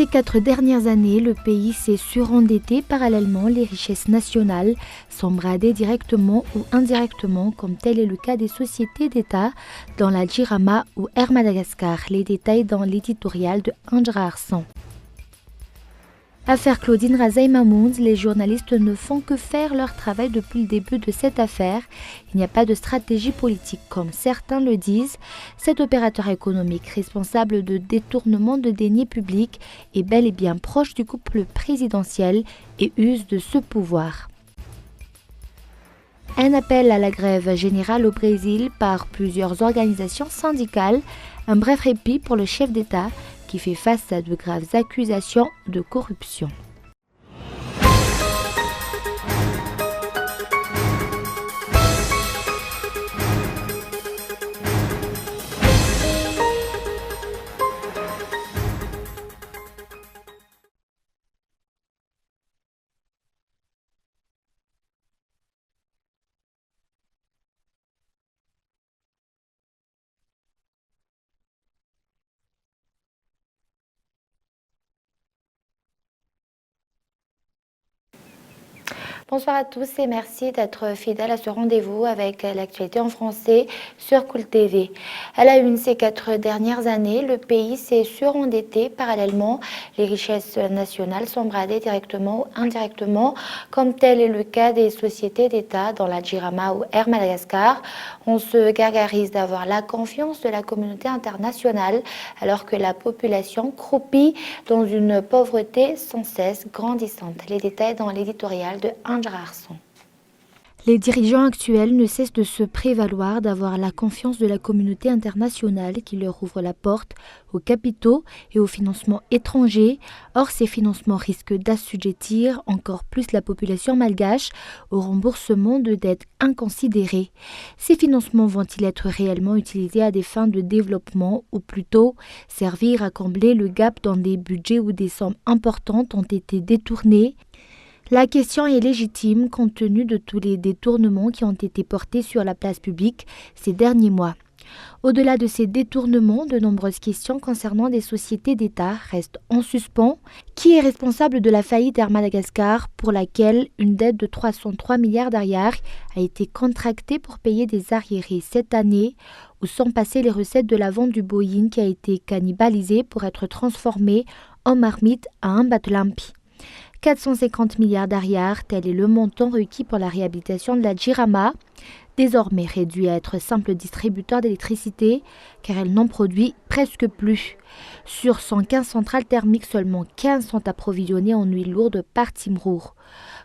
Ces 4 dernières années, le pays s'est surendetté. Parallèlement, les richesses nationales sont bradées directement ou indirectement, comme tel est le cas des sociétés d'État dans la Jirama ou Air Madagascar. Les détails dans l'éditorial de Andra Arsan. Affaire Claudine Razay Mahmoud, les journalistes ne font que faire leur travail depuis le début de cette affaire. Il n'y a pas de stratégie politique comme certains le disent. Cet opérateur économique responsable de détournement de deniers publics est bel et bien proche du couple présidentiel et use de ce pouvoir. Un appel à la grève générale au Brésil par plusieurs organisations syndicales, un bref répit pour le chef d'État qui fait face à de graves accusations de corruption. Bonsoir à tous et merci d'être fidèles à ce rendez-vous avec l'actualité en français sur Cool TV. À la une, ces 4 dernières années, le pays s'est surendetté. Parallèlement, les richesses nationales sont bradées directement ou indirectement, comme tel est le cas des sociétés d'État dans la Jirama ou Air Madagascar. On se gargarise d'avoir la confiance de la communauté internationale alors que la population croupit dans une pauvreté sans cesse grandissante. Les détails dans l'éditorial de Andra Arsan. Les dirigeants actuels ne cessent de se prévaloir d'avoir la confiance de la communauté internationale qui leur ouvre la porte aux capitaux et aux financements étrangers. Or, ces financements risquent d'assujettir encore plus la population malgache au remboursement de dettes inconsidérées. Ces financements vont-ils être réellement utilisés à des fins de développement ou plutôt servir à combler le gap dans des budgets où des sommes importantes ont été détournées ? La question est légitime compte tenu de tous les détournements qui ont été portés sur la place publique ces derniers mois. Au-delà de ces détournements, de nombreuses questions concernant des sociétés d'État restent en suspens. Qui est responsable de la faillite d'Air Madagascar pour laquelle une dette de 303 milliards d'ariars a été contractée pour payer des arriérés cette année? Où sont passées les recettes de la vente du Boeing qui a été cannibalisé pour être transformé en marmite à un Batlampi? 450 milliards d'ariars, tel est le montant requis pour la réhabilitation de la Jirama, désormais réduit à être simple distributeur d'électricité, car elle n'en produit presque plus. Sur 115 centrales thermiques, seulement 15 sont approvisionnées en huile lourde par Timrur.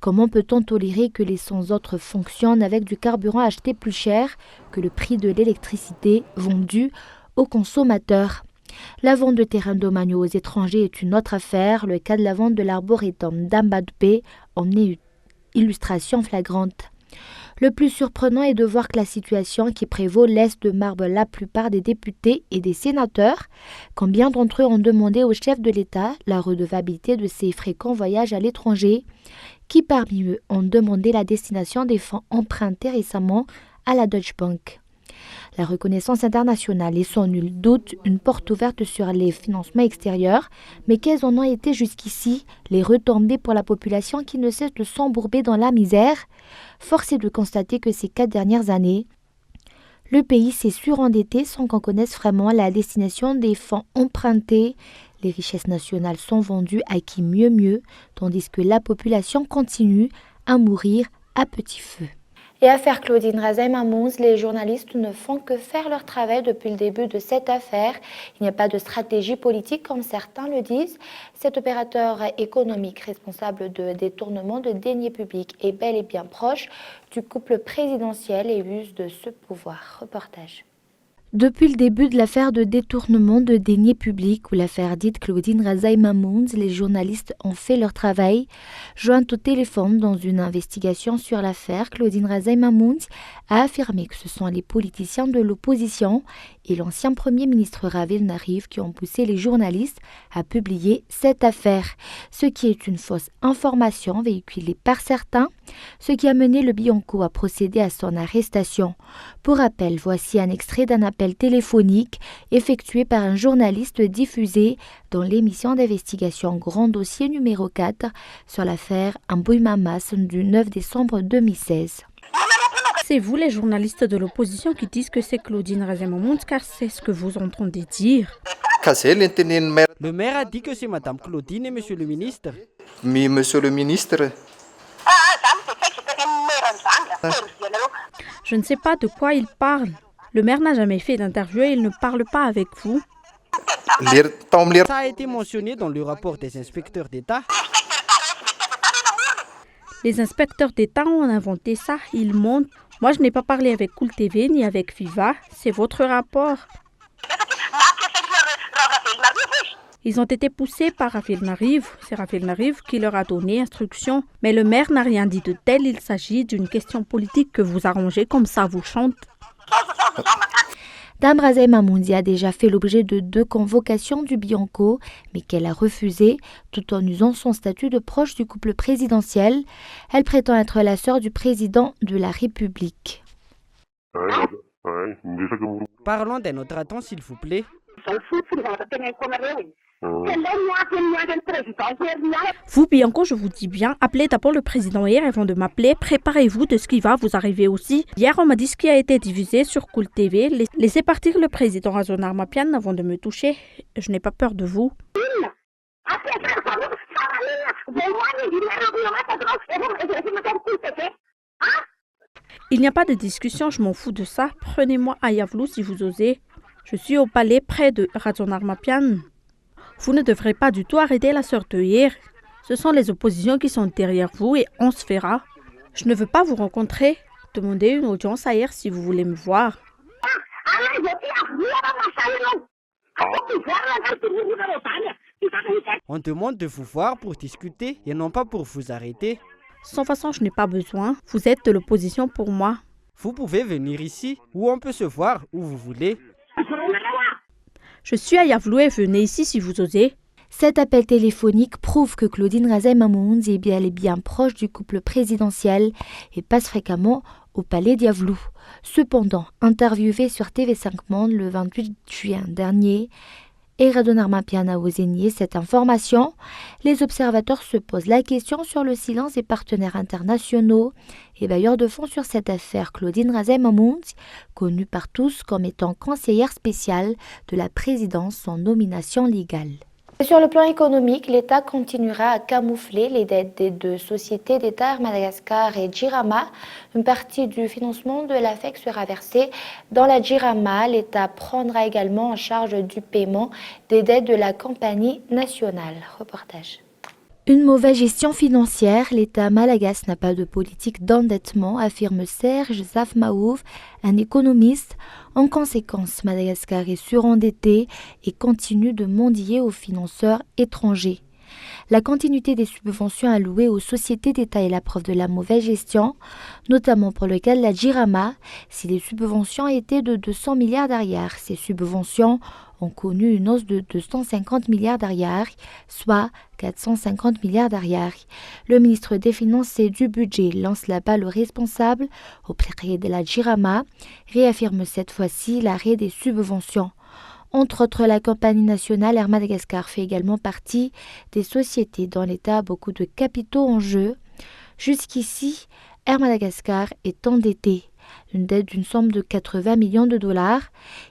Comment peut-on tolérer que les 100 autres fonctionnent avec du carburant acheté plus cher que le prix de l'électricité vendue aux consommateurs? La vente de terrains domaniaux aux étrangers est une autre affaire. Le cas de la vente de l'arboretum d'Ambadpe en est une illustration flagrante. Le plus surprenant est de voir que la situation qui prévaut laisse de marbre la plupart des députés et des sénateurs. Combien d'entre eux ont demandé au chef de l'État la redevabilité de ses fréquents voyages à l'étranger? Qui parmi eux ont demandé la destination des fonds empruntés récemment à la Deutsche Bank? La reconnaissance internationale est sans nul doute une porte ouverte sur les financements extérieurs, mais quelles en ont été jusqu'ici les retombées pour la population qui ne cesse de s'embourber dans la misère? Force est de constater que ces 4 dernières années, le pays s'est surendetté sans qu'on connaisse vraiment la destination des fonds empruntés. Les richesses nationales sont vendues à qui mieux, tandis que la population continue à mourir à petit feu. Et affaire Claudine Razay Mahmoud, les journalistes ne font que faire leur travail depuis le début de cette affaire. Il n'y a pas de stratégie politique comme certains le disent. Cet opérateur économique responsable de détournement de deniers publics est bel et bien proche du couple présidentiel et use de ce pouvoir. Reportage. Depuis le début de l'affaire de détournement de deniers publics ou l'affaire dite Claudine Razay Mahmoud, les journalistes ont fait leur travail. Jointe au téléphone dans une investigation sur l'affaire, Claudine Razay Mahmoud a affirmé que ce sont les politiciens de l'opposition et l'ancien Premier ministre Ravil Nariv qui ont poussé les journalistes à publier cette affaire, ce qui est une fausse information véhiculée par certains, ce qui a mené le Bianco à procéder à son arrestation. Pour rappel, voici un extrait d'un appel téléphonique effectué par un journaliste diffusé dans l'émission d'investigation Grand Dossier numéro 4 sur l'affaire Ambouy-Mamas du 9 décembre 2016. C'est vous les journalistes de l'opposition qui disent que c'est Claudine Razem-Mamoun, car c'est ce que vous entendez dire. Le maire a dit que c'est Madame Claudine et Monsieur le ministre. Mais Monsieur le ministre, Je ne sais pas de quoi il parle. Le maire n'a jamais fait d'interview et il ne parle pas avec vous. Ça a été mentionné dans le rapport des inspecteurs d'État. Les inspecteurs d'État ont inventé ça, ils montent. Moi, je n'ai pas parlé avec Cool TV ni avec Viva, c'est votre rapport. Ils ont été poussés par Ravil Nariv. C'est Ravil Nariv qui leur a donné instruction. Mais le maire n'a rien dit de tel. Il s'agit d'une question politique que vous arrangez comme ça vous chante. Dame Razem-Mamoun a déjà fait l'objet de 2 convocations du Bianco, mais qu'elle a refusé, tout en usant son statut de proche du couple présidentiel. Elle prétend être la sœur du président de la République. Parlons d'un autre temps, s'il vous plaît. Vous, Bianco, je vous dis bien, appelez d'abord le président hier avant de m'appeler. Préparez-vous de ce qui va vous arriver aussi. Hier, on m'a dit ce qui a été diffusé sur Cool TV. Laissez partir le président Razon Armapian avant de me toucher. Je n'ai pas peur de vous. Il n'y a pas de discussion, je m'en fous de ça. Prenez-moi à Yavlou si vous osez. Je suis au palais près de Razon Armapian. Vous ne devrez pas du tout arrêter la sœur de hier. Ce sont les oppositions qui sont derrière vous et on se verra. Je ne veux pas vous rencontrer. Demandez une audience ailleurs si vous voulez me voir. On demande de vous voir pour discuter et non pas pour vous arrêter. Sans façon, je n'ai pas besoin. Vous êtes de l'opposition pour moi. Vous pouvez venir ici ou on peut se voir où vous voulez. Je suis à Yavlou et venez ici si vous osez. Cet appel téléphonique prouve que Claudine Razem-Mamoun est bien et bien proche du couple présidentiel et passe fréquemment au palais d'Yavlou. Cependant, interviewée sur TV5 Monde le 28 juin dernier, Razon Armapian a osé nier cette information. Les observateurs se posent la question sur le silence des partenaires internationaux et bailleurs de fonds sur cette affaire. Claudine Razem-Mamoun, connue par tous comme étant conseillère spéciale de la présidence sans nomination légale. Sur le plan économique, l'État continuera à camoufler les dettes des 2 sociétés d'État, Air Madagascar et Jirama. Une partie du financement de la FEC sera versée dans la Jirama. L'État prendra également en charge du paiement des dettes de la compagnie nationale. Reportage. Une mauvaise gestion financière, l'État malagasy n'a pas de politique d'endettement, affirme Serge Zafmaouf, un économiste. En conséquence, Madagascar est surendetté et continue de mendier aux financeurs étrangers. La continuité des subventions allouées aux sociétés d'État est la preuve de la mauvaise gestion, notamment pour le cas de la Jirama. Si les subventions étaient de 200 milliards d'ariars, ces subventions ont connu une hausse de 250 milliards d'ariars, soit 450 milliards d'ariars. Le ministre des Finances et du Budget lance la balle aux responsables auprès de la Jirama, réaffirme cette fois-ci l'arrêt des subventions. Entre autres, la compagnie nationale Air Madagascar fait également partie des sociétés dont l'État a beaucoup de capitaux en jeu. Jusqu'ici, Air Madagascar est endetté, une dette d'une somme de 80 millions de dollars.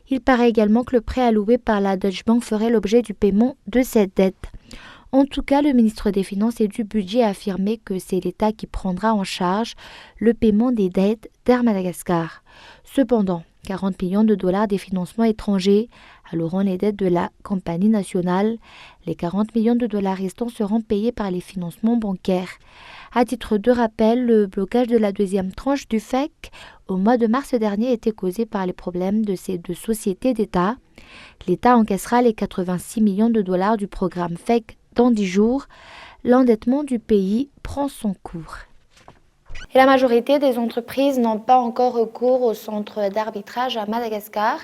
Il paraît également que le prêt alloué par la Deutsche Bank ferait l'objet du paiement de cette dette. En tout cas, le ministre des Finances et du Budget a affirmé que c'est l'État qui prendra en charge le paiement des dettes d'Air Madagascar. Cependant, 40 millions de dollars des financements étrangers alloueront les dettes de la compagnie nationale. Les 40 millions de dollars restants seront payés par les financements bancaires. À titre de rappel, le blocage de la 2e tranche du FEC au mois de mars dernier a été causé par les problèmes de ces 2 sociétés d'État. L'État encaissera les 86 millions de dollars du programme FEC dans 10 jours. L'endettement du pays prend son cours. Et la majorité des entreprises n'ont pas encore recours aux centres d'arbitrage à Madagascar.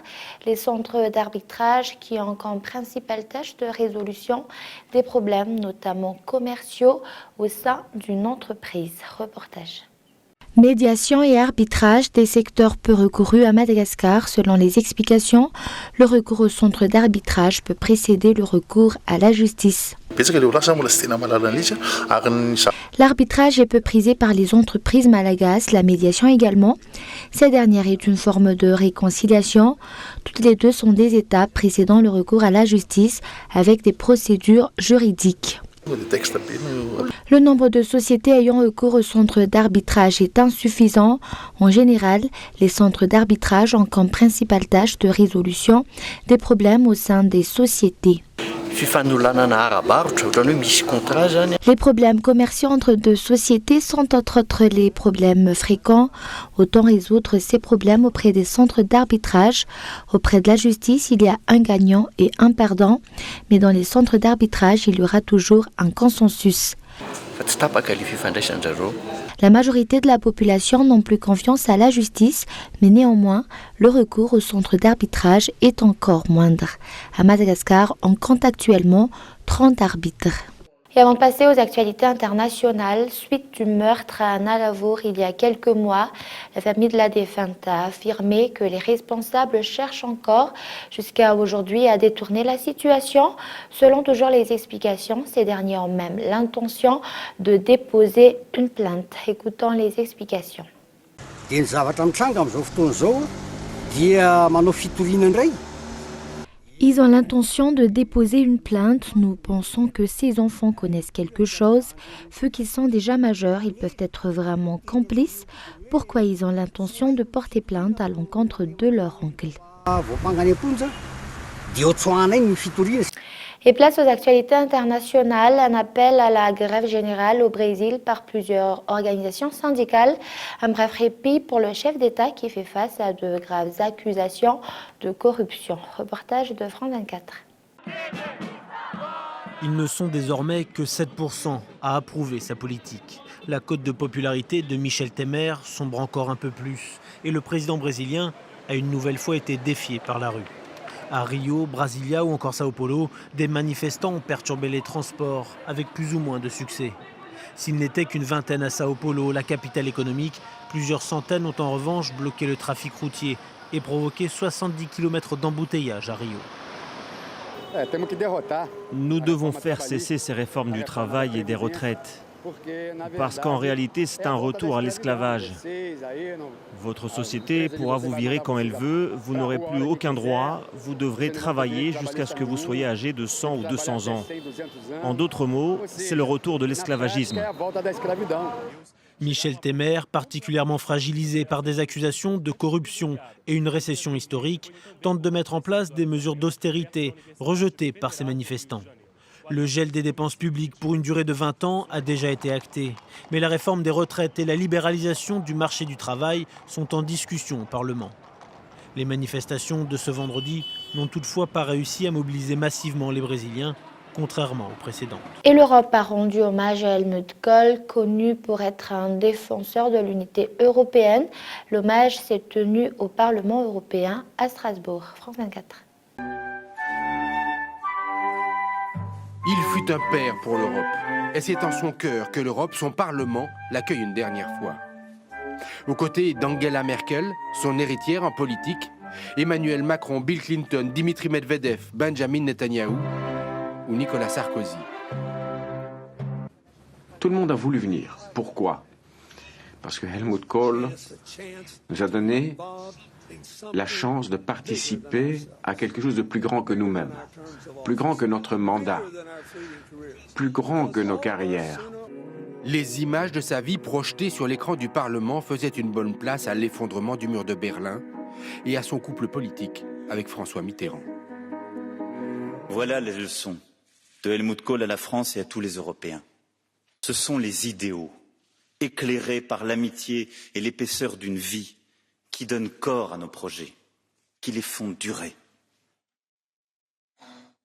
Les centres d'arbitrage qui ont comme principale tâche de résolution des problèmes, notamment commerciaux, au sein d'une entreprise. Reportage. Médiation et arbitrage des secteurs peu recourus à Madagascar. Selon les explications, le recours au centre d'arbitrage peut précéder le recours à la justice. L'arbitrage est peu prisé par les entreprises malagasy, la médiation également. Cette dernière est une forme de réconciliation. Toutes les deux sont des étapes précédant le recours à la justice avec des procédures juridiques. Le nombre de sociétés ayant recours au centre d'arbitrage est insuffisant. En général, les centres d'arbitrage ont comme principale tâche de résolution des problèmes au sein des sociétés. Les problèmes commerciaux entre deux sociétés sont entre autres les problèmes fréquents. Autant résoudre ces problèmes auprès des centres d'arbitrage. Auprès de la justice, il y a un gagnant et un perdant. Mais dans les centres d'arbitrage, il y aura toujours un consensus. La majorité de la population n'ont plus confiance à la justice, mais néanmoins, le recours au centre d'arbitrage est encore moindre. À Madagascar, on compte actuellement 30 arbitres. Et avant de passer aux actualités internationales, suite du meurtre à Nalavour il y a quelques mois, la famille de la défunte a affirmé que les responsables cherchent encore jusqu'à aujourd'hui à détourner la situation. Selon toujours les explications, ces derniers ont même l'intention de déposer une plainte. Écoutons les explications. Ils ont l'intention de déposer une plainte. Nous pensons que ces enfants connaissent quelque chose. Vu qu'ils sont déjà majeurs, ils peuvent être vraiment complices. Pourquoi ils ont l'intention de porter plainte à l'encontre de leur oncle? Et place aux actualités internationales, un appel à la grève générale au Brésil par plusieurs organisations syndicales. Un bref répit pour le chef d'État qui fait face à de graves accusations de corruption. Reportage de France 24. Ils ne sont désormais que 7% à approuver sa politique. La cote de popularité de Michel Temer sombre encore un peu plus. Et le président brésilien a une nouvelle fois été défié par la rue. À Rio, Brasilia ou encore Sao Paulo, des manifestants ont perturbé les transports avec plus ou moins de succès. S'il n'était qu'une vingtaine à Sao Paulo, la capitale économique, plusieurs centaines ont en revanche bloqué le trafic routier et provoqué 70 km d'embouteillage à Rio. Nous devons faire cesser ces réformes du travail et des retraites. Parce qu'en réalité, c'est un retour à l'esclavage. Votre société pourra vous virer quand elle veut, vous n'aurez plus aucun droit, vous devrez travailler jusqu'à ce que vous soyez âgé de 100 ou 200 ans. En d'autres mots, c'est le retour de l'esclavagisme. Michel Temer, particulièrement fragilisé par des accusations de corruption et une récession historique, tente de mettre en place des mesures d'austérité rejetées par ses manifestants. Le gel des dépenses publiques pour une durée de 20 ans a déjà été acté. Mais la réforme des retraites et la libéralisation du marché du travail sont en discussion au Parlement. Les manifestations de ce vendredi n'ont toutefois pas réussi à mobiliser massivement les Brésiliens, contrairement aux précédentes. Et l'Europe a rendu hommage à Helmut Kohl, connu pour être un défenseur de l'unité européenne. L'hommage s'est tenu au Parlement européen à Strasbourg. France 24. Il fut un père pour l'Europe, et c'est en son cœur que l'Europe, son Parlement, l'accueille une dernière fois. Aux côtés d'Angela Merkel, son héritière en politique, Emmanuel Macron, Bill Clinton, Dimitri Medvedev, Benjamin Netanyahou ou Nicolas Sarkozy. Tout le monde a voulu venir. Pourquoi? Parce que Helmut Kohl nous a donné la chance de participer à quelque chose de plus grand que nous-mêmes, plus grand que notre mandat, plus grand que nos carrières. Les images de sa vie projetées sur l'écran du Parlement faisaient une bonne place à l'effondrement du mur de Berlin et à son couple politique avec François Mitterrand. Voilà les leçons de Helmut Kohl à la France et à tous les Européens. Ce sont les idéaux, éclairés par l'amitié et l'épaisseur d'une vie, qui donnent corps à nos projets, qui les font durer.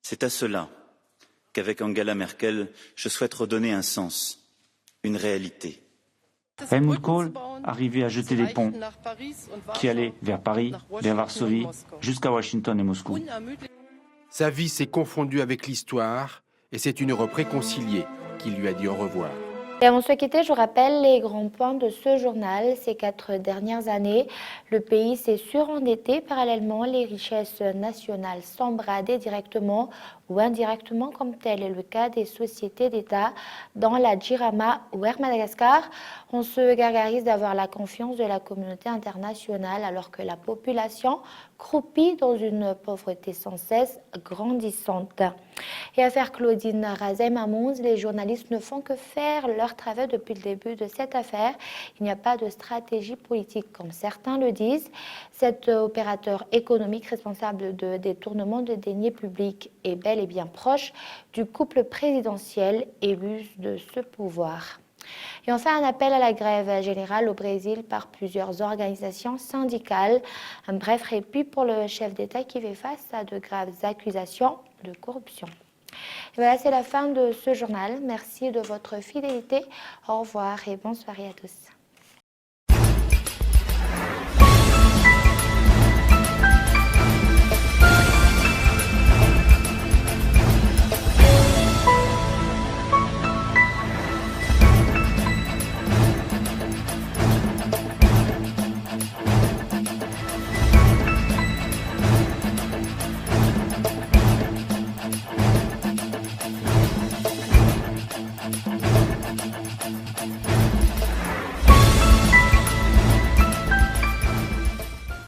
C'est à cela qu'avec Angela Merkel, je souhaite redonner un sens, une réalité. Helmut Kohl arrivait à jeter des ponts qui allaient vers Paris, vers Varsovie, jusqu'à Washington et Moscou. Sa vie s'est confondue avec l'histoire et c'est une Europe réconciliée qui lui a dit au revoir. Et avant de se quitter, je vous rappelle les grands points de ce journal. Ces 4 dernières années, le pays s'est surendetté. Parallèlement, les richesses nationales s'embradaient directement ou indirectement, comme tel est le cas des sociétés d'État dans la Jirama ou Air Madagascar. On se gargarise d'avoir la confiance de la communauté internationale alors que la population croupit dans une pauvreté sans cesse grandissante. Et affaire Claudine Razay-Mamoun, les journalistes ne font que faire leur travail depuis le début de cette affaire. Il n'y a pas de stratégie politique comme certains le disent. Cet opérateur économique responsable de détournement de deniers publics est bel et bien proche du couple présidentiel et use de ce pouvoir. Et enfin, un appel à la grève générale au Brésil par plusieurs organisations syndicales. Un bref répit pour le chef d'État qui fait face à de graves accusations de corruption. Et voilà, c'est la fin de ce journal. Merci de votre fidélité. Au revoir et bonne soirée à tous.